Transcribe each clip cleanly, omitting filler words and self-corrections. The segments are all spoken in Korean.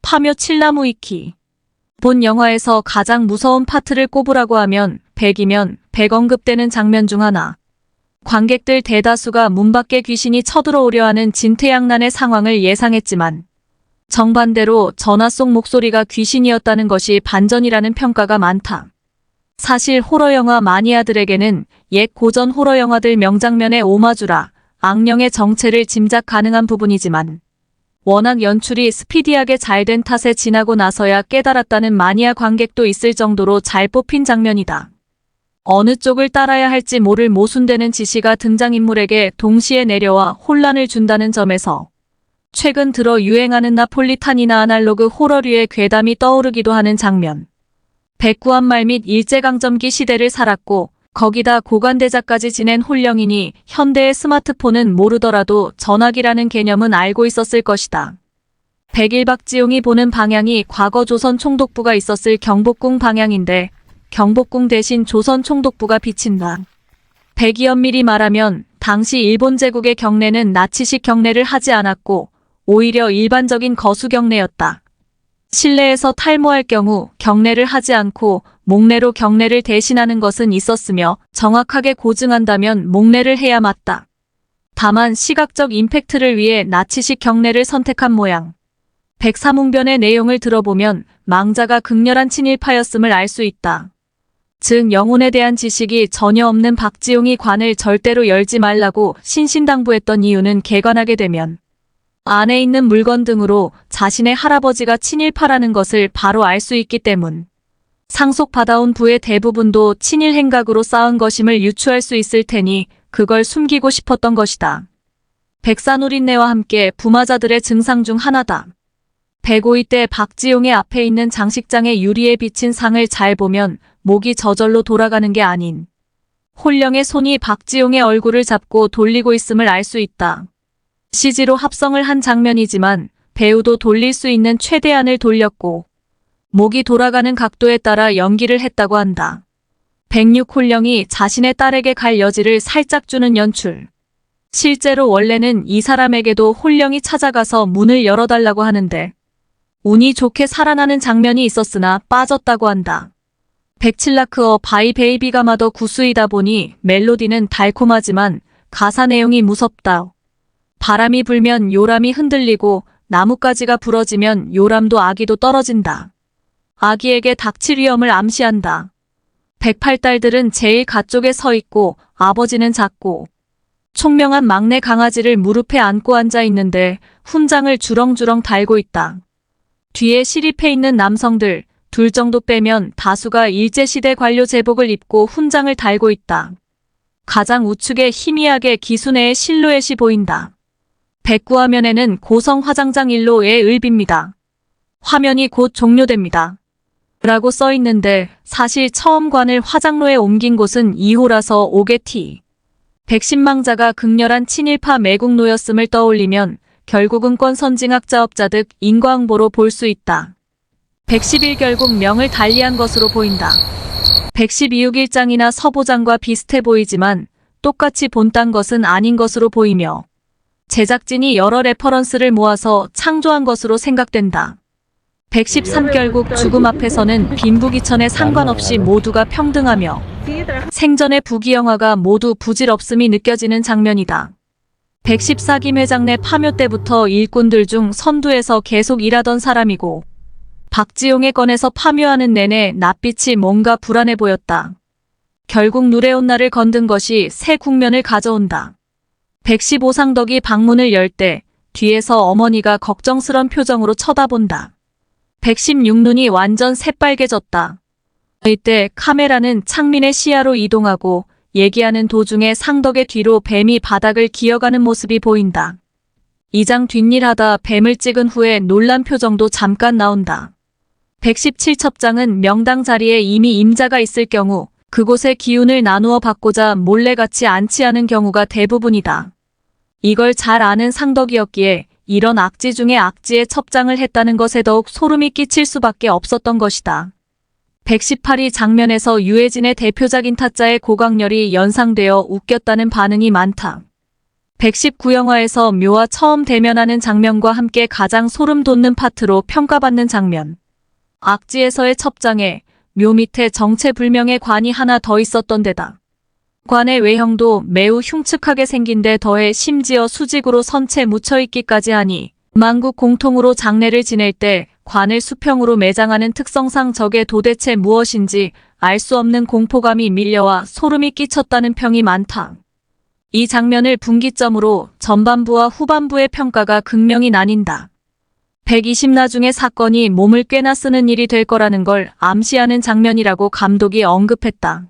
파묘 칠나무 익히. 본 영화에서 가장 무서운 파트를 꼽으라고 하면 100이면 100 언급되는 장면 중 하나. 관객들 대다수가 문 밖에 귀신이 쳐들어오려 하는 진퇴양난의 상황을 예상했지만 정반대로 전화 속 목소리가 귀신이었다는 것이 반전이라는 평가가 많다. 사실 호러영화 마니아들에게는 옛 고전 호러영화들 명장면의 오마주라 악령의 정체를 짐작 가능한 부분이지만 워낙 연출이 스피디하게 잘 된 탓에 지나고 나서야 깨달았다는 마니아 관객도 있을 정도로 잘 뽑힌 장면이다. 어느 쪽을 따라야 할지 모를 모순되는 지시가 등장인물에게 동시에 내려와 혼란을 준다는 점에서 최근 들어 유행하는 나폴리탄이나 아날로그 호러류의 괴담이 떠오르기도 하는 장면. 백구한말 및 일제강점기 시대를 살았고 거기다 고관대자까지 지낸 홀령이니 현대의 스마트폰은 모르더라도 전화기라는 개념은 알고 있었을 것이다. 백일박지용이 보는 방향이 과거 조선 총독부가 있었을 경복궁 방향인데 경복궁 대신 조선 총독부가 비친다. 백이연밀히 말하면 당시 일본 제국의 경례는 나치식 경례를 하지 않았고 오히려 일반적인 거수 경례였다. 실내에서 탈모할 경우 경례를 하지 않고 목례로 경례를 대신하는 것은 있었으며 정확하게 고증한다면 목례를 해야 맞다. 다만 시각적 임팩트를 위해 나치식 경례를 선택한 모양. 백사문변의 내용을 들어보면 망자가 극렬한 친일파였음을 알 수 있다. 즉 영혼에 대한 지식이 전혀 없는 박지용이 관을 절대로 열지 말라고 신신당부했던 이유는 개관하게 되면 안에 있는 물건 등으로 자신의 할아버지가 친일파라는 것을 바로 알 수 있기 때문. 상속받아온 부의 대부분도 친일 행각으로 쌓은 것임을 유추할 수 있을 테니 그걸 숨기고 싶었던 것이다. 백사누린내와 함께 부마자들의 증상 중 하나다. 105위 때 박지용의 앞에 있는 장식장의 유리에 비친 상을 잘 보면 목이 저절로 돌아가는 게 아닌 홀령의 손이 박지용의 얼굴을 잡고 돌리고 있음을 알 수 있다. CG로 합성을 한 장면이지만 배우도 돌릴 수 있는 최대한을 돌렸고 목이 돌아가는 각도에 따라 연기를 했다고 한다. 106 홀령이 자신의 딸에게 갈 여지를 살짝 주는 연출. 실제로 원래는 이 사람에게도 홀령이 찾아가서 문을 열어달라고 하는데 운이 좋게 살아나는 장면이 있었으나 빠졌다고 한다. 백칠라크어 바이 베이비가 마더 구스이다 보니 멜로디는 달콤하지만 가사 내용이 무섭다. 바람이 불면 요람이 흔들리고 나뭇가지가 부러지면 요람도 아기도 떨어진다. 아기에게 닥칠 위험을 암시한다. 108달들은 제일 가쪽에 서 있고 아버지는 작고 총명한 막내 강아지를 무릎에 안고 앉아 있는데 훈장을 주렁주렁 달고 있다. 뒤에 시립해 있는 남성들 둘 정도 빼면 다수가 일제시대 관료 제복을 입고 훈장을 달고 있다. 가장 우측에 희미하게 기순애의 실루엣이 보인다. 백구화면에는 고성 화장장 일로의 읍입니다. 화면이 곧 종료됩니다. 라고 써 있는데 사실 처음 관을 화장로에 옮긴 곳은 2호라서 오게티. 백신망자가 극렬한 친일파 매국노였음을 떠올리면 결국은 권선징악자업자득 인과응보로 볼 수 있다. 111 결국 명을 달리한 것으로 보인다. 112육 일장이나 서보장과 비슷해 보이지만 똑같이 본딴 것은 아닌 것으로 보이며 제작진이 여러 레퍼런스를 모아서 창조한 것으로 생각된다. 113 결국 죽음 앞에서는 빈부귀천에 상관없이 모두가 평등하며 생전의 부귀영화가 모두 부질없음이 느껴지는 장면이다. 114 김회장 내 파묘 때부터 일꾼들 중 선두에서 계속 일하던 사람이고 박지용의 건에서 파묘하는 내내 낯빛이 뭔가 불안해 보였다. 결국 누레온나를 건든 것이 새 국면을 가져온다. 115 상덕이 방문을 열 때 뒤에서 어머니가 걱정스런 표정으로 쳐다본다. 116 눈이 완전 새빨개졌다. 이때 카메라는 창민의 시야로 이동하고 얘기하는 도중에 상덕의 뒤로 뱀이 바닥을 기어가는 모습이 보인다. 이장 뒷일하다 뱀을 찍은 후에 놀란 표정도 잠깐 나온다. 117 첩장은 명당 자리에 이미 임자가 있을 경우 그곳의 기운을 나누어 받고자 몰래 같이 안치하는 경우가 대부분이다. 이걸 잘 아는 상덕이었기에 이런 악지 중에 악지의 첩장을 했다는 것에 더욱 소름이 끼칠 수밖에 없었던 것이다. 118위 장면에서 유해진의 대표작인 타짜의 고강렬이 연상되어 웃겼다는 반응이 많다. 119영화에서 묘와 처음 대면하는 장면과 함께 가장 소름 돋는 파트로 평가받는 장면. 악지에서의 첩장에 묘 밑에 정체불명의 관이 하나 더 있었던 데다 관의 외형도 매우 흉측하게 생긴 데 더해 심지어 수직으로 선채 묻혀있기까지 하니 만국 공통으로 장례를 지낼 때 관을 수평으로 매장하는 특성상 저게 도대체 무엇인지 알 수 없는 공포감이 밀려와 소름이 끼쳤다는 평이 많다. 이 장면을 분기점으로 전반부와 후반부의 평가가 극명히 나뉜다. 120나 중의 사건이 몸을 꽤나 쓰는 일이 될 거라는 걸 암시하는 장면이라고 감독이 언급했다.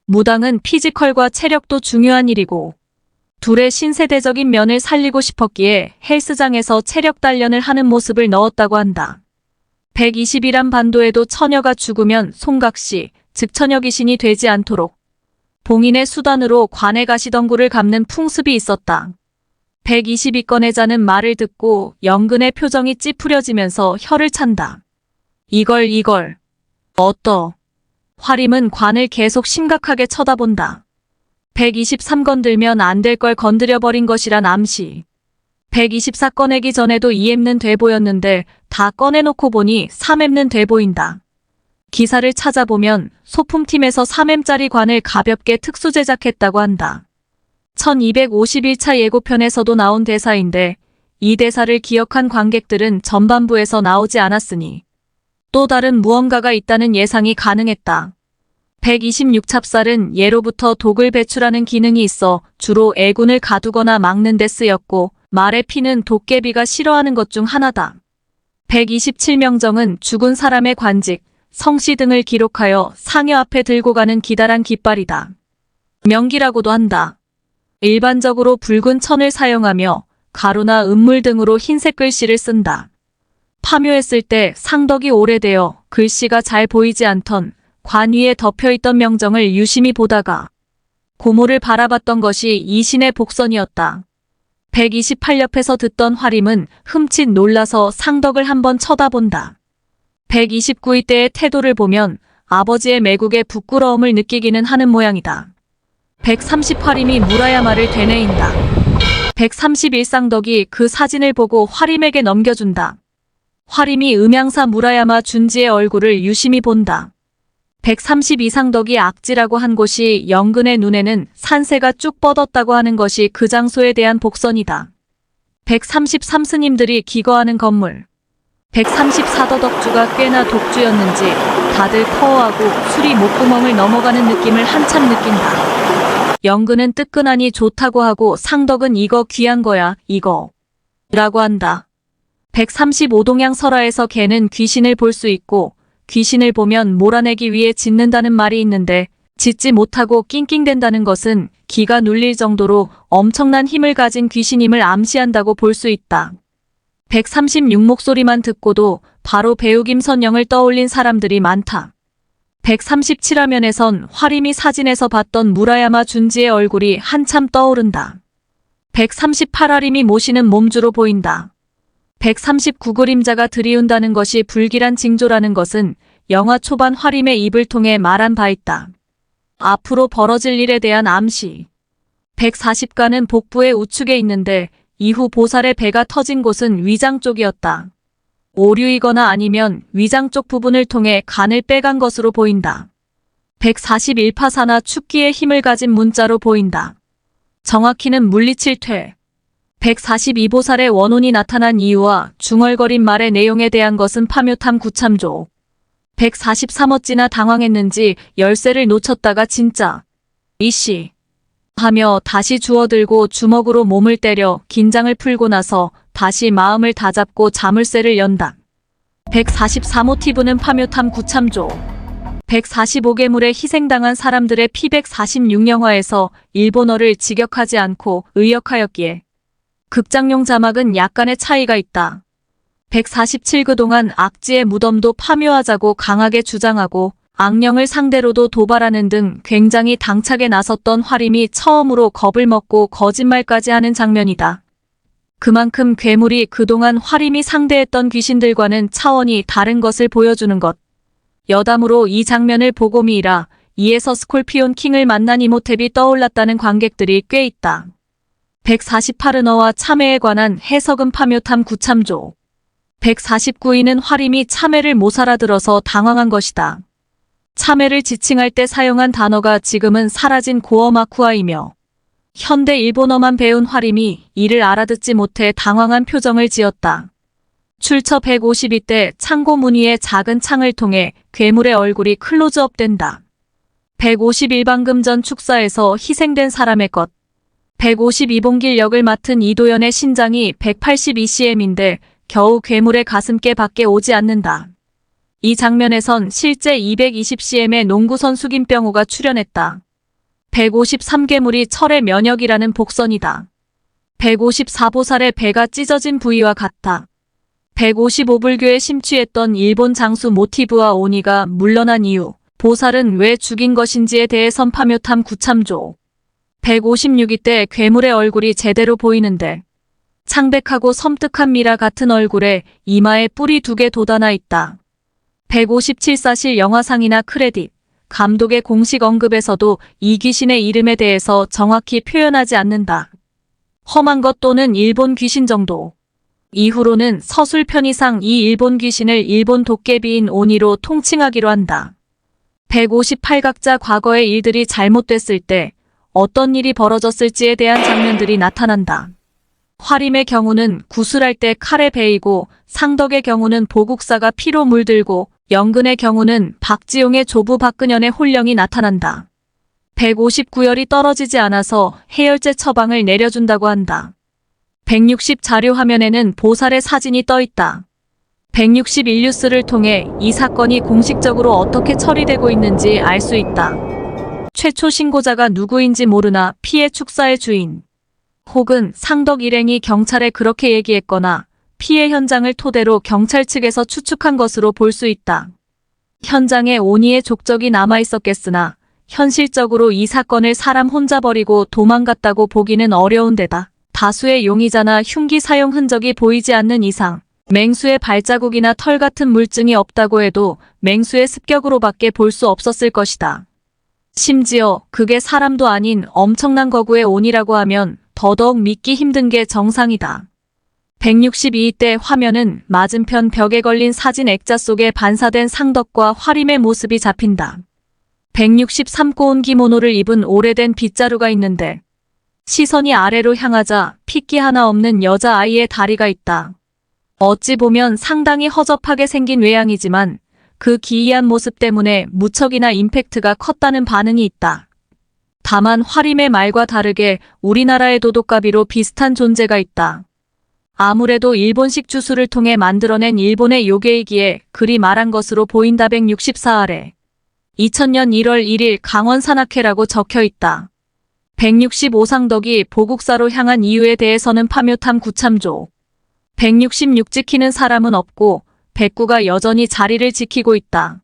무당은 피지컬과 체력도 중요한 일이고 둘의 신세대적인 면을 살리고 싶었기에 헬스장에서 체력 단련을 하는 모습을 넣었다고 한다. 120이란 반도에도 처녀가 죽으면 송각시, 즉 처녀 귀신이 되지 않도록 봉인의 수단으로 관에 가시덩굴을 감는 풍습이 있었다. 120이 꺼내자는 말을 듣고 영근의 표정이 찌푸려지면서 혀를 찬다. 이걸. 어떠? 화림은 관을 계속 심각하게 쳐다본다. 123 건들면 안 될 걸 건드려버린 것이란 암시. 124 꺼내기 전에도 2엠는 돼 보였는데 다 꺼내놓고 보니 3엠는 돼 보인다. 기사를 찾아보면 소품팀에서 3M짜리 관을 가볍게 특수 제작했다고 한다. 1251차 예고편에서도 나온 대사인데 이 대사를 기억한 관객들은 전반부에서 나오지 않았으니 또 다른 무언가가 있다는 예상이 가능했다. 126 찹쌀은 예로부터 독을 배출하는 기능이 있어 주로 애군을 가두거나 막는 데 쓰였고 말의 피는 도깨비가 싫어하는 것 중 하나다. 127명정은 죽은 사람의 관직, 성씨 등을 기록하여 상여 앞에 들고 가는 기다란 깃발이다. 명기라고도 한다. 일반적으로 붉은 천을 사용하며 가루나 은물 등으로 흰색 글씨를 쓴다. 파묘했을 때 상덕이 오래되어 글씨가 잘 보이지 않던 관 위에 덮여있던 명정을 유심히 보다가 고모를 바라봤던 것이 이 신의 복선이었다. 128옆에서 듣던 화림은 흠칫 놀라서 상덕을 한번 쳐다본다. 129위 때의 태도를 보면 아버지의 매국에 부끄러움을 느끼기는 하는 모양이다. 130화림이 무라야마를 되뇌인다. 131쌍덕이 그 사진을 보고 화림에게 넘겨준다. 화림이 음양사 무라야마 준지의 얼굴을 유심히 본다. 132상덕이 악지라고 한 곳이 영근의 눈에는 산새가 쭉 뻗었다고 하는 것이 그 장소에 대한 복선이다. 133스님들이 기거하는 건물. 134더덕주가 꽤나 독주였는지 다들 커어하고 술이 목구멍을 넘어가는 느낌을 한참 느낀다. 영근은 뜨끈하니 좋다고 하고 상덕은 이거 귀한 거야, 이거. 라고 한다. 135동양 설화에서 개는 귀신을 볼 수 있고 귀신을 보면 몰아내기 위해 짖는다는 말이 있는데 짖지 못하고 낑낑댄다는 것은 기가 눌릴 정도로 엄청난 힘을 가진 귀신임을 암시한다고 볼 수 있다. 136 목소리만 듣고도 바로 배우 김선영을 떠올린 사람들이 많다. 137화면에선 화림이 사진에서 봤던 무라야마 준지의 얼굴이 한참 떠오른다. 138화림이 모시는 몸주로 보인다. 139 그림자가 들이운다는 것이 불길한 징조라는 것은 영화 초반 화림의 입을 통해 말한 바 있다. 앞으로 벌어질 일에 대한 암시. 140가는 복부의 우측에 있는데 이후 보살의 배가 터진 곳은 위장 쪽이었다. 오류이거나 아니면 위장 쪽 부분을 통해 간을 빼간 것으로 보인다. 141파사나 축기의 힘을 가진 문자로 보인다. 정확히는 물리칠 퇴. 142보살의 원혼이 나타난 이유와 중얼거린 말의 내용에 대한 것은 파묘탐 구참조. 143 어찌나 당황했는지 열쇠를 놓쳤다가 진짜 이씨 하며 다시 주워들고 주먹으로 몸을 때려 긴장을 풀고 나서 다시 마음을 다잡고 자물쇠를 연다. 144모티브는 파묘탐 구참조. 145괴물에 희생당한 사람들의 P146영화에서 일본어를 직역하지 않고 의역하였기에 극장용 자막은 약간의 차이가 있다. 147 그동안 악지의 무덤도 파묘하자고 강하게 주장하고 악령을 상대로도 도발하는 등 굉장히 당차게 나섰던 화림이 처음으로 겁을 먹고 거짓말까지 하는 장면이다. 그만큼 괴물이 그동안 화림이 상대했던 귀신들과는 차원이 다른 것을 보여주는 것. 여담으로 이 장면을 보고 미이라 이에서 스콜피온 킹을 만난 이모탭이 떠올랐다는 관객들이 꽤 있다. 148은어와 참회에 관한 해석은 파묘탐 구참조. 149인은 화림이 참회를 못 알아들어서 당황한 것이다. 참회를 지칭할 때 사용한 단어가 지금은 사라진 고어마쿠아이며 현대 일본어만 배운 화림이 이를 알아듣지 못해 당황한 표정을 지었다. 출처 152때 창고 무늬의 작은 창을 통해 괴물의 얼굴이 클로즈업된다. 151방금 축사에서 희생된 사람의 것. 152봉길 역을 맡은 이도연의 신장이 182cm인데 겨우 괴물의 가슴께 밖에 오지 않는다. 이 장면에선 실제 220cm의 농구선수 김병호가 출연했다. 153괴물이 철의 면역이라는 복선이다. 154보살의 배가 찢어진 부위와 같다. 155불교에 심취했던 일본 장수 모티브와 오니가 물러난 이유, 보살은 왜 죽인 것인지에 대해 선파묘탐 구참조. 156위 때 괴물의 얼굴이 제대로 보이는데 창백하고 섬뜩한 미라 같은 얼굴에 이마에 뿔이 2개 돋아나 있다. 157사실 영화상이나 크레딧, 감독의 공식 언급에서도 이 귀신의 이름에 대해서 정확히 표현하지 않는다. 험한 것 또는 일본 귀신 정도. 이후로는 서술 편의상 이 일본 귀신을 일본 도깨비인 오니로 통칭하기로 한다. 158각자 과거의 일들이 잘못됐을 때 어떤 일이 벌어졌을지에 대한 장면들이 나타난다. 화림의 경우는 구술할 때 칼에 베이고, 상덕의 경우는 보국사가 피로 물들고, 영근의 경우는 박지용의 조부 박근현의 혼령이 나타난다. 159열이 떨어지지 않아서 해열제 처방을 내려준다고 한다. 160 자료 화면에는 보살의 사진이 떠 있다. 161뉴스를 통해 이 사건이 공식적으로 어떻게 처리되고 있는지 알 수 있다. 최초 신고자가 누구인지 모르나 피해 축사의 주인, 혹은 상덕 일행이 경찰에 그렇게 얘기했거나 피해 현장을 토대로 경찰 측에서 추측한 것으로 볼 수 있다. 현장에 오니의 족적이 남아있었겠으나 현실적으로 이 사건을 사람 혼자 버리고 도망갔다고 보기는 어려운 데다 다수의 용의자나 흉기 사용 흔적이 보이지 않는 이상 맹수의 발자국이나 털 같은 물증이 없다고 해도 맹수의 습격으로밖에 볼 수 없었을 것이다. 심지어 그게 사람도 아닌 엄청난 거구의 온이라고 하면 더더욱 믿기 힘든 게 정상이다. 162위 때 화면은 맞은편 벽에 걸린 사진 액자 속에 반사된 상덕과 화림의 모습이 잡힌다. 163 꼬운 기모노를 입은 오래된 빗자루가 있는데 시선이 아래로 향하자 핏기 하나 없는 여자아이의 다리가 있다. 어찌 보면 상당히 허접하게 생긴 외양이지만 그 기이한 모습 때문에 무척이나 임팩트가 컸다는 반응이 있다. 다만 화림의 말과 다르게 우리나라의 도독가비로 비슷한 존재가 있다. 아무래도 일본식 주술을 통해 만들어낸 일본의 요괴이기에 그리 말한 것으로 보인다. 164아래 2000년 1월 1일 강원 산악회라고 적혀 있다. 165상덕이 보국사로 향한 이유에 대해서는 파묘탐 구참조. 166 지키는 사람은 없고 109가 여전히 자리를 지키고 있다.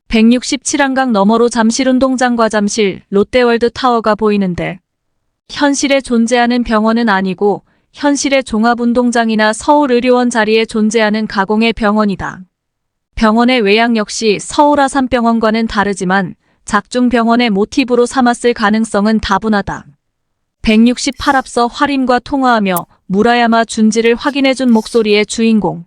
167 한강 너머로 잠실운동장과 잠실 롯데월드 타워가 보이는데 현실에 존재하는 병원은 아니고 현실의 종합운동장이나 서울의료원 자리에 존재하는 가공의 병원이다. 병원의 외양 역시 서울 아산병원과는 다르지만 작중병원의 모티브로 삼았을 가능성은 다분하다. 168 앞서 화림과 통화하며 무라야마 준지를 확인해준 목소리의 주인공.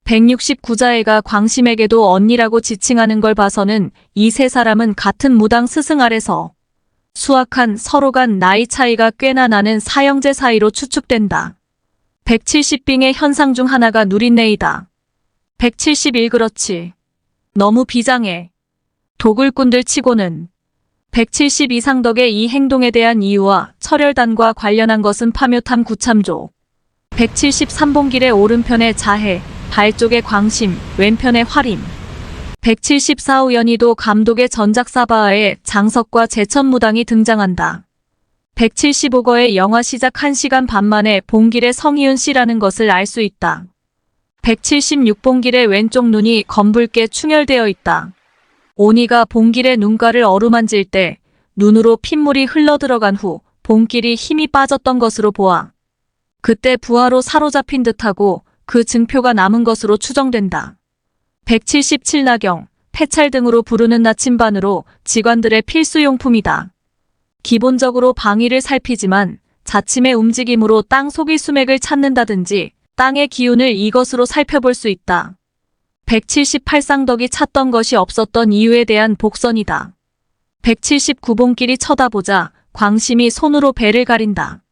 169자애가 광심에게도 언니라고 지칭하는 걸 봐서는 이 세 사람은 같은 무당 스승 아래서 수악한 서로 간 나이 차이가 꽤나 나는 사형제 사이로 추측된다. 170빙의 현상 중 하나가 누린내이다. 171 그렇지. 너무 비장해. 도굴꾼들 치고는. 172상덕의 이 행동에 대한 이유와 철혈단과 관련한 것은 파묘탐 구참조. 173봉길의 오른편에 자해, 발 쪽에 광심, 왼편에 화림. 174우연히도 감독의 전작사바하에 장석과 제천무당이 등장한다. 175거의 영화 시작 1시간 반 만에 봉길의 성희은 씨라는 것을 알 수 있다. 176봉길의 왼쪽 눈이 검붉게 충혈되어 있다. 오니가 봉길의 눈가를 어루만질 때 눈으로 핏물이 흘러들어간 후 봉길이 힘이 빠졌던 것으로 보아 그때 부하로 사로잡힌 듯하고 그 증표가 남은 것으로 추정된다. 177 나경, 폐찰 등으로 부르는 나침반으로 직관들의 필수용품이다. 기본적으로 방위를 살피지만 자침의 움직임으로 땅 속의 수맥을 찾는다든지 땅의 기운을 이것으로 살펴볼 수 있다. 178쌍덕이 찾던 것이 없었던 이유에 대한 복선이다. 179봉끼리 쳐다보자 광심이 손으로 배를 가린다.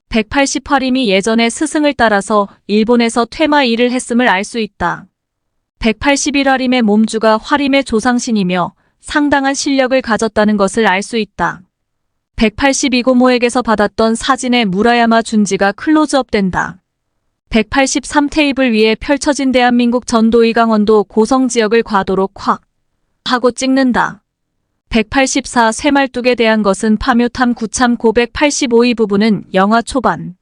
188임이 예전에 스승을 따라서 일본에서 퇴마 일을 했음을 알 수 있다. 181화림의 몸주가 화림의 조상신이며 상당한 실력을 가졌다는 것을 알 수 있다. 182고모에게서 받았던 사진의 무라야마 준지가 클로즈업된다. 183 테이블 위에 펼쳐진 대한민국 전도의 강원도 고성 지역을 과도로 콱 하고 찍는다. 184 쇠말뚝에 대한 것은 파묘탐 구참 고백 85이 부분은 영화 초반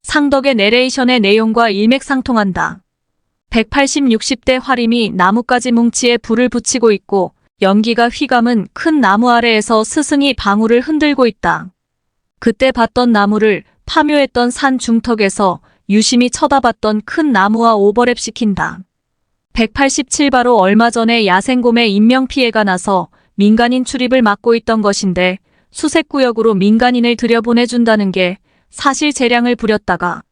상덕의 내레이션의 내용과 일맥상통한다. 180 60대 화림이 나뭇가지 뭉치에 불을 붙이고 있고 연기가 휘감은 큰 나무 아래에서 스승이 방울을 흔들고 있다. 그때 봤던 나무를 파묘했던 산 중턱에서 유심히 쳐다봤던 큰 나무와 오버랩시킨다. 187바로 얼마 전에 야생곰의 인명피해가 나서 민간인 출입을 막고 있던 것인데 수색구역으로 민간인을 들여보내준다는 게 사실 재량을 부렸다가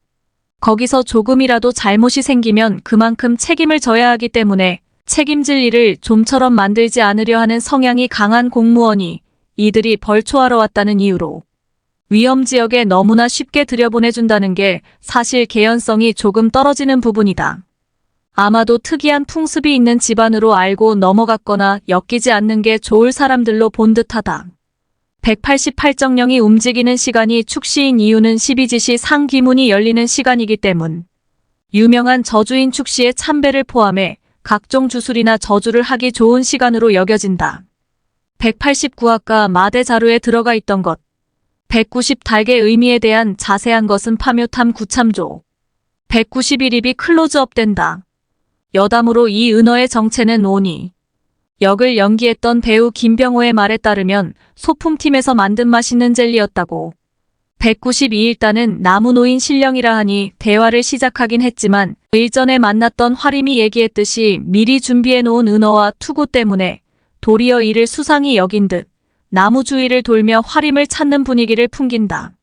거기서 조금이라도 잘못이 생기면 그만큼 책임을 져야 하기 때문에 책임질 일을 좀처럼 만들지 않으려 하는 성향이 강한 공무원이 이들이 벌초하러 왔다는 이유로 위험지역에 너무나 쉽게 들여보내준다는 게 사실 개연성이 조금 떨어지는 부분이다. 아마도 특이한 풍습이 있는 집안으로 알고 넘어갔거나 엮이지 않는 게 좋을 사람들로 본 듯하다. 188정령이 움직이는 시간이 축시인 이유는 12지시 상귀문이 열리는 시간이기 때문. 유명한 저주인 축시의 참배를 포함해 각종 주술이나 저주를 하기 좋은 시간으로 여겨진다. 189화가 마대 자루에 들어가 있던 것. 190 닭의 의미에 대한 자세한 것은 파묘탐 구참조. 191입이 클로즈업된다. 여담으로 이 은어의 정체는 오니. 역을 연기했던 배우 김병호의 말에 따르면 소품팀에서 만든 맛있는 젤리였다고. 192일단은 나무노인 신령이라 하니 대화를 시작하긴 했지만 일전에 만났던 화림이 얘기했듯이 미리 준비해놓은 은어와 투구 때문에 도리어 이를 수상히 여긴 듯 나무 주위를 돌며 화림을 찾는 분위기를 풍긴다.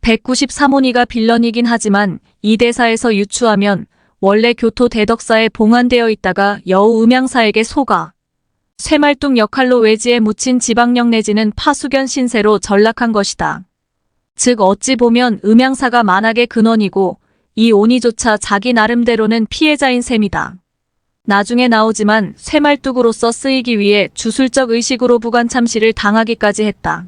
193호니가 빌런이긴 하지만 이 대사에서 유추하면 원래 교토 대덕사에 봉안되어 있다가 여우 음양사에게 속아 쇠말뚝 역할로 외지에 묻힌 지방령 내지는 파수견 신세로 전락한 것이다. 즉 어찌 보면 음양사가 만악의 근원이고 이 오니조차 자기 나름대로는 피해자인 셈이다. 나중에 나오지만 쇠말뚝으로서 쓰이기 위해 주술적 의식으로 부관 참시를 당하기까지 했다.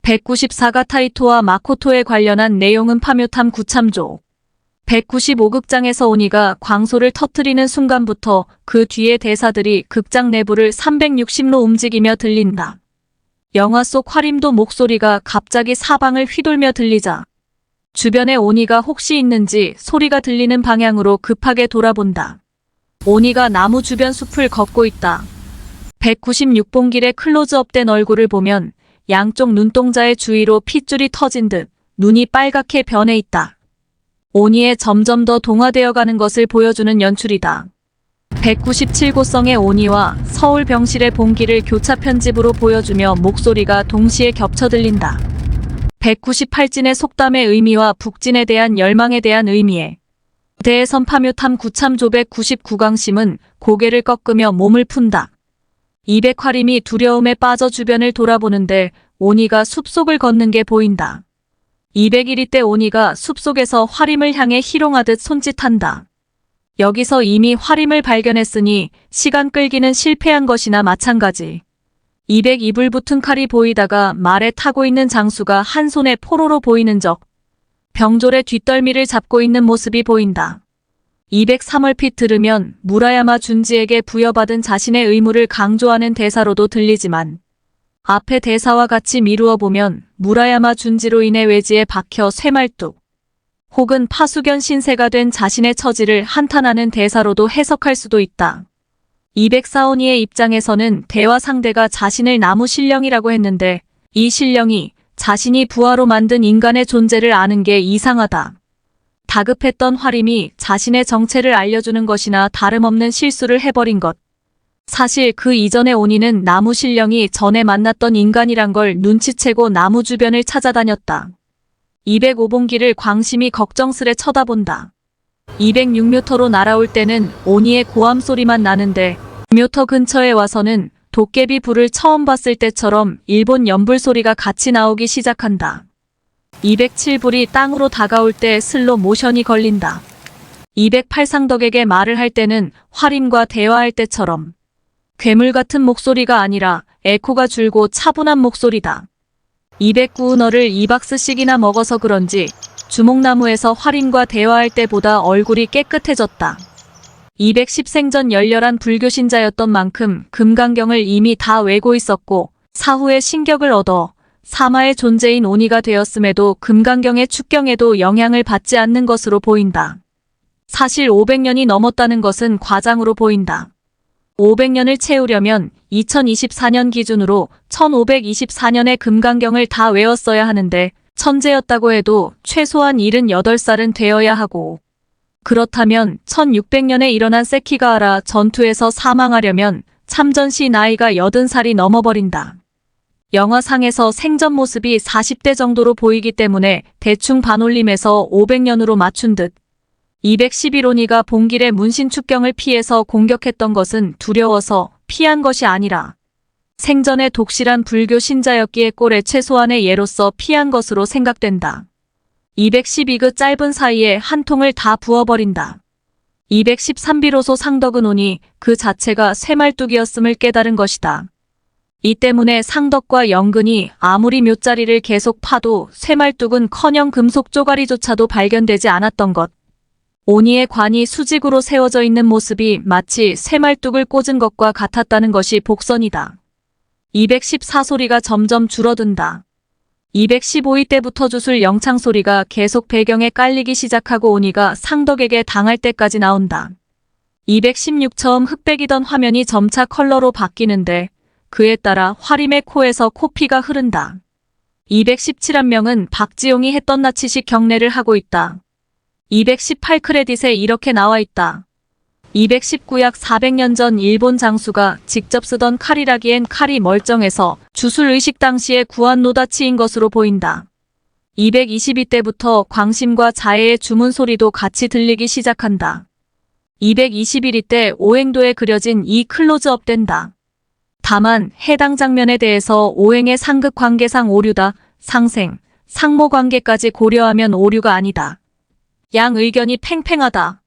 194가 타이토와 마코토에 관련한 내용은 파묘탐 구참조. 195극장에서 오니가 광소를 터뜨리는 순간부터 그 뒤의 대사들이 극장 내부를 360로 움직이며 들린다. 영화 속 화림도 목소리가 갑자기 사방을 휘돌며 들리자 주변에 오니가 혹시 있는지 소리가 들리는 방향으로 급하게 돌아본다. 오니가 나무 주변 숲을 걷고 있다. 196봉길의 클로즈업된 얼굴을 보면 양쪽 눈동자의 주위로 핏줄이 터진 듯 눈이 빨갛게 변해 있다. 오니에 점점 더 동화되어 가는 것을 보여주는 연출이다. 197고성의 오니와 서울 병실의 봉기를 교차 편집으로 보여주며 목소리가 동시에 겹쳐 들린다. 198진의 속담의 의미와 북진에 대한 열망에 대한 의미에 대해선 파묘탐 구참조 199강심은 고개를 꺾으며 몸을 푼다. 200화림이 두려움에 빠져 주변을 돌아보는데 오니가 숲속을 걷는 게 보인다. 201위 때 오니가 숲속에서 화림을 향해 희롱하듯 손짓한다. 여기서 이미 화림을 발견했으니 시간 끌기는 실패한 것이나 마찬가지. 202불 붙은 칼이 보이다가 말에 타고 있는 장수가 한 손에 포로로 보이는 적. 병졸의 뒷덜미를 잡고 있는 모습이 보인다. 203 얼핏 들으면 무라야마 준지에게 부여받은 자신의 의무를 강조하는 대사로도 들리지만 앞의 대사와 같이 미루어 보면 무라야마 준지로 인해 외지에 박혀 쇠말뚝 혹은 파수견 신세가 된 자신의 처지를 한탄하는 대사로도 해석할 수도 있다. 204호니의 입장에서는 대화 상대가 자신을 나무 신령이라고 했는데 이 신령이 자신이 부하로 만든 인간의 존재를 아는 게 이상하다. 다급했던 화림이 자신의 정체를 알려주는 것이나 다름없는 실수를 해버린 것. 사실 그 이전에 오니는 나무 신령이 전에 만났던 인간이란 걸 눈치채고 나무 주변을 찾아다녔다. 205봉기를 광심이 걱정스레 쳐다본다. 206m로 날아올 때는 오니의 고함 소리만 나는데 6m 근처에 와서는 도깨비 불을 처음 봤을 때처럼 일본 연불 소리가 같이 나오기 시작한다. 207불이 땅으로 다가올 때 슬로 모션이 걸린다. 208상덕에게 말을 할 때는 화림과 대화할 때처럼 괴물 같은 목소리가 아니라 에코가 줄고 차분한 목소리다. 209너를 2박스씩이나 먹어서 그런지 주목나무에서 화림과 대화할 때보다 얼굴이 깨끗해졌다. 210생전 열렬한 불교신자였던 만큼 금강경을 이미 다 외고 있었고 사후에 신격을 얻어 사마의 존재인 오니가 되었음에도 금강경의 축경에도 영향을 받지 않는 것으로 보인다. 사실 500년이 넘었다는 것은 과장으로 보인다. 500년을 채우려면 2024년 기준으로 1524년의 금강경을 다 외웠어야 하는데 천재였다고 해도 최소한 78살은 되어야 하고 그렇다면 1600년에 일어난 세키가하라 전투에서 사망하려면 참전 시 나이가 80살이 넘어버린다. 영화상에서 생전 모습이 40대 정도로 보이기 때문에 대충 반올림해서 500년으로 맞춘 듯 211호니가 봉길의 문신축경을 피해서 공격했던 것은 두려워서 피한 것이 아니라 생전에 독실한 불교 신자였기에 꼴에 최소한의 예로서 피한 것으로 생각된다. 212그 짧은 사이에 한 통을 다 부어버린다. 213비로소 상덕은 오니 그 자체가 쇠말뚝이었음을 깨달은 것이다. 이 때문에 상덕과 영근이 아무리 묘자리를 계속 파도 쇠말뚝은커녕 금속 쪼가리조차도 발견되지 않았던 것. 오니의 관이 수직으로 세워져 있는 모습이 마치 쇠말뚝을 꽂은 것과 같았다는 것이 복선이다. 214소리가 점점 줄어든다. 215위 때부터 주술 영창 소리가 계속 배경에 깔리기 시작하고 오니가 상덕에게 당할 때까지 나온다. 216 처음 흑백이던 화면이 점차 컬러로 바뀌는데 그에 따라 화림의 코에서 코피가 흐른다. 217한 명은 박지용이 했던 나치식 경례를 하고 있다. 218 크레딧에 이렇게 나와 있다. 219약 400년 전 일본 장수가 직접 쓰던 칼이라기엔 칼이 멀쩡해서 주술 의식 당시에 구한 노다치인 것으로 보인다. 222때부터 광심과 자해의 주문 소리도 같이 들리기 시작한다. 221위 때 오행도에 그려진 이 클로즈업 된다. 다만 해당 장면에 대해서 오행의 상극 관계상 오류다, 상생, 상모 관계까지 고려하면 오류가 아니다. 양 의견이 팽팽하다.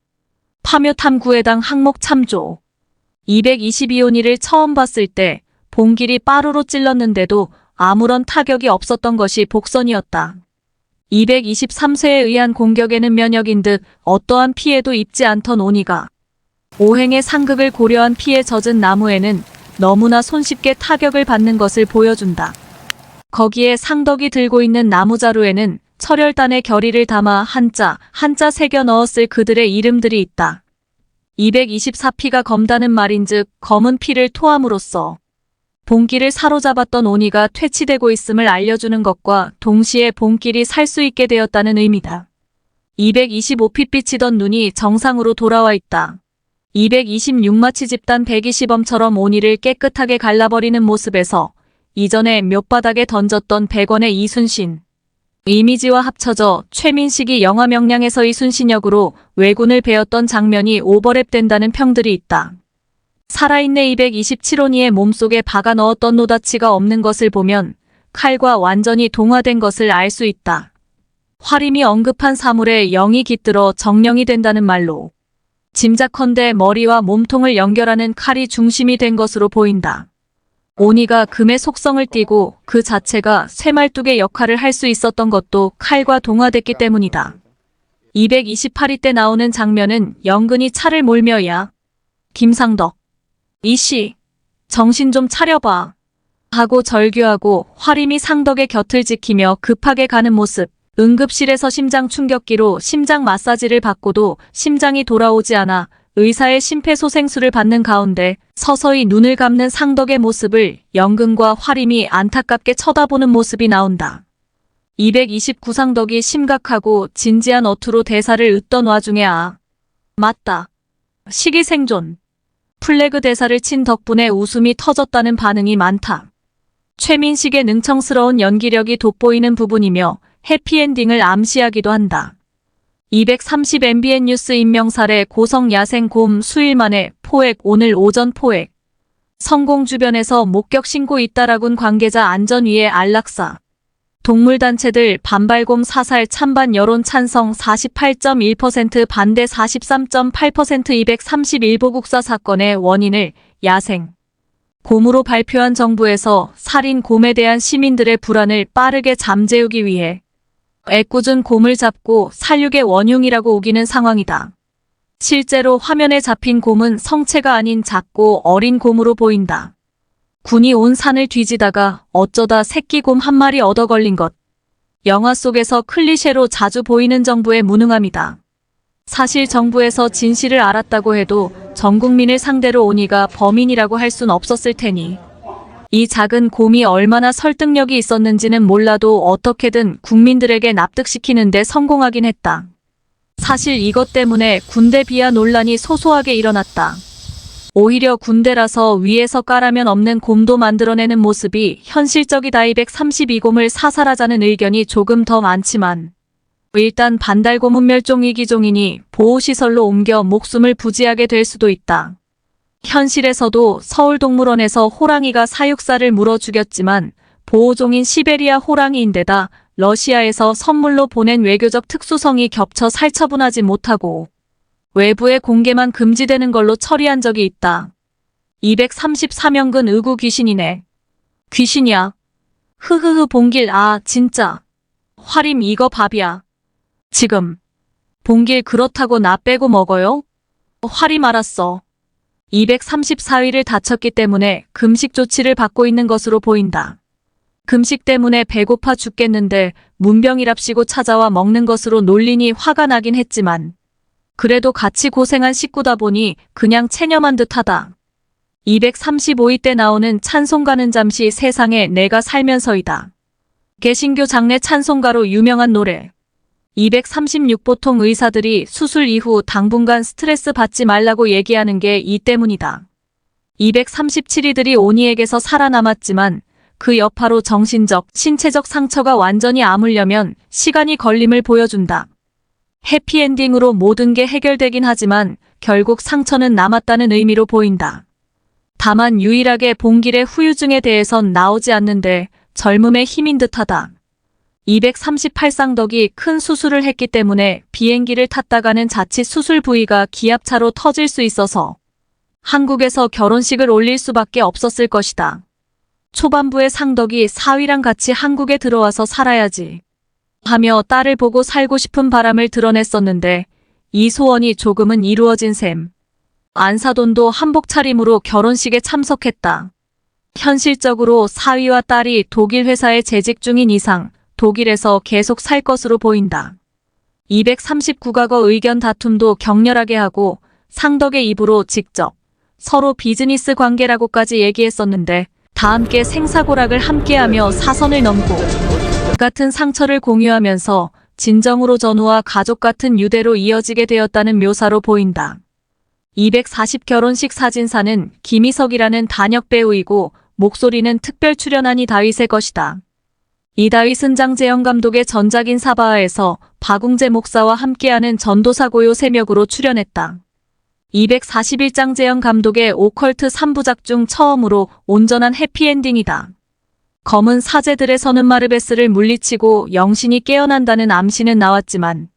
파묘 탐구해당 항목 참조. 222호니를 처음 봤을 때 봉길이 빠루로 찔렀는데도 아무런 타격이 없었던 것이 복선이었다. 223쇄에 의한 공격에는 면역인 듯 어떠한 피해도 입지 않던 오니가 오행의 상극을 고려한 피에 젖은 나무에는 너무나 손쉽게 타격을 받는 것을 보여준다. 거기에 상덕이 들고 있는 나무자루에는 철혈단의 결의를 담아 한자 새겨 넣었을 그들의 이름들이 있다. 224피가 검다는 말인즉 검은 피를 토함으로써 봉길을 사로잡았던 오니가 퇴치되고 있음을 알려주는 것과 동시에 봉길이 살 수 있게 되었다는 의미다. 225피 비치던 눈이 정상으로 돌아와 있다. 226마치 집단 120엄처럼 오니를 깨끗하게 갈라버리는 모습에서 이전에 묘바닥에 던졌던 100원의 이순신 이미지와 합쳐져 최민식이 영화 명량에서 이순신 역으로 왜군을 베었던 장면이 오버랩된다는 평들이 있다. 살아있는 227호니의 몸속에 박아 넣었던 노다치가 없는 것을 보면 칼과 완전히 동화된 것을 알 수 있다. 화림이 언급한 사물에 영이 깃들어 정령이 된다는 말로 짐작컨대 머리와 몸통을 연결하는 칼이 중심이 된 것으로 보인다. 오니가 금의 속성을 띠고 그 자체가 쇠말뚝의 역할을 할 수 있었던 것도 칼과 동화됐기 때문이다. 228위 때 나오는 장면은 영근이 차를 몰며 야 김상덕 이씨 정신 좀 차려봐 하고 절규하고 화림이 상덕의 곁을 지키며 급하게 가는 모습. 응급실에서 심장 충격기로 심장 마사지를 받고도 심장이 돌아오지 않아 의사의 심폐소생술을 받는 가운데 서서히 눈을 감는 상덕의 모습을 영근과 화림이 안타깝게 쳐다보는 모습이 나온다. 229상덕이 심각하고 진지한 어투로 대사를 읊던 와중에 맞다. 시기생존. 플래그 대사를 친 덕분에 웃음이 터졌다는 반응이 많다. 최민식의 능청스러운 연기력이 돋보이는 부분이며 해피엔딩을 암시하기도 한다. 230MBN 뉴스 임명 사례 고성 야생 곰 수일 만에 포획 오늘 오전 포획. 성공 주변에서 목격 신고 잇따라군 관계자 안전위에 안락사. 동물단체들 반발곰 사살 찬반 여론 찬성 48.1% 반대 43.8% 231보국사 사건의 원인을 야생 곰으로 발표한 정부에서 살인 곰에 대한 시민들의 불안을 빠르게 잠재우기 위해 애꿎은 곰을 잡고 살육의 원흉이라고 우기는 상황이다. 실제로 화면에 잡힌 곰은 성체가 아닌 작고 어린 곰으로 보인다. 군이 온 산을 뒤지다가 어쩌다 새끼 곰 한 마리 얻어 걸린 것. 영화 속에서 클리셰로 자주 보이는 정부의 무능함이다. 사실 정부에서 진실을 알았다고 해도 전 국민을 상대로 온이가 범인이라고 할 순 없었을 테니. 이 작은 곰이 얼마나 설득력이 있었는지는 몰라도 어떻게든 국민들에게 납득시키는 데 성공하긴 했다. 사실 이것 때문에 군대 비하 논란이 소소하게 일어났다. 오히려 군대라서 위에서 까라면 없는 곰도 만들어내는 모습이 현실적이다. 232곰을 사살하자는 의견이 조금 더 많지만 일단 반달곰은 멸종위기종이니 보호시설로 옮겨 목숨을 부지하게 될 수도 있다. 현실에서도 서울동물원에서 호랑이가 사육사를 물어 죽였지만 보호종인 시베리아 호랑이인데다 러시아에서 선물로 보낸 외교적 특수성이 겹쳐 살처분하지 못하고 외부의 공개만 금지되는 걸로 처리한 적이 있다. 234명근 의구 귀신이네. 귀신이야. 흐흐흐 봉길 아 진짜. 화림 이거 밥이야. 지금. 봉길 그렇다고 나 빼고 먹어요? 화림 알았어. 234위를 다쳤기 때문에 금식 조치를 받고 있는 것으로 보인다. 금식 때문에 배고파 죽겠는데 문병이랍시고 찾아와 먹는 것으로 놀리니 화가 나긴 했지만 그래도 같이 고생한 식구다 보니 그냥 체념한 듯하다. 235위 때 나오는 찬송가는 잠시 세상에 내가 살면서이다. 개신교 장례 찬송가로 유명한 노래. 236 보통 의사들이 수술 이후 당분간 스트레스 받지 말라고 얘기하는 게 이 때문이다. 237위들이 온이에게서 살아남았지만 그 여파로 정신적, 신체적 상처가 완전히 아물려면 시간이 걸림을 보여준다. 해피엔딩으로 모든 게 해결되긴 하지만 결국 상처는 남았다는 의미로 보인다. 다만 유일하게 봉길의 후유증에 대해선 나오지 않는데 젊음의 힘인 듯하다. 238쌍덕이 큰 수술을 했기 때문에 비행기를 탔다가는 자칫 수술 부위가 기압차로 터질 수 있어서 한국에서 결혼식을 올릴 수밖에 없었을 것이다. 초반부의 상덕이 사위랑 같이 한국에 들어와서 살아야지 하며 딸을 보고 살고 싶은 바람을 드러냈었는데 이 소원이 조금은 이루어진 셈. 안사돈도 한복 차림으로 결혼식에 참석했다. 현실적으로 사위와 딸이 독일 회사에 재직 중인 이상 독일에서 계속 살 것으로 보인다. 239가거 의견 다툼도 격렬하게 하고 상덕의 입으로 직접 서로 비즈니스 관계라고까지 얘기했었는데 다 함께 생사고락을 함께하며 사선을 넘고 같은 상처를 공유하면서 진정으로 전우와 가족 같은 유대로 이어지게 되었다는 묘사로 보인다. 240 결혼식 사진사는 김희석이라는 단역 배우이고 목소리는 특별 출연한 이다윗의 것이다. 이다윗은 장재영 감독의 전작인 사바하에서 박웅재 목사와 함께하는 전도사 고요 세력으로 출연했다. 241 장재영 감독의 오컬트 3부작 중 처음으로 온전한 해피엔딩이다. 검은 사제들의 서는 마르베스를 물리치고 영신이 깨어난다는 암시는 나왔지만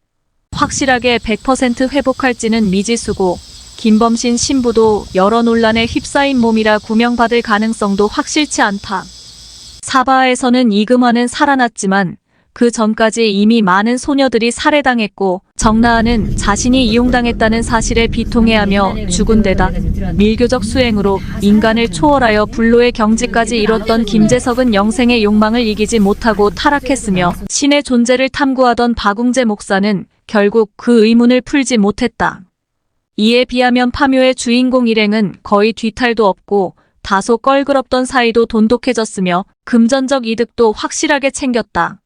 확실하게 100% 회복할지는 미지수고 김범신 신부도 여러 논란에 휩싸인 몸이라 구명받을 가능성도 확실치 않다. 사바하에서는 이금화는 살아났지만 그 전까지 이미 많은 소녀들이 살해당했고 정나은은 자신이 이용당했다는 사실에 비통해하며 죽은 데다 밀교적 수행으로 인간을 초월하여 불로의 경지까지 이뤘던 김재석은 영생의 욕망을 이기지 못하고 타락했으며 신의 존재를 탐구하던 박웅재 목사는 결국 그 의문을 풀지 못했다. 이에 비하면 파묘의 주인공 일행은 거의 뒤탈도 없고 다소 껄끄럽던 사이도 돈독해졌으며 금전적 이득도 확실하게 챙겼다.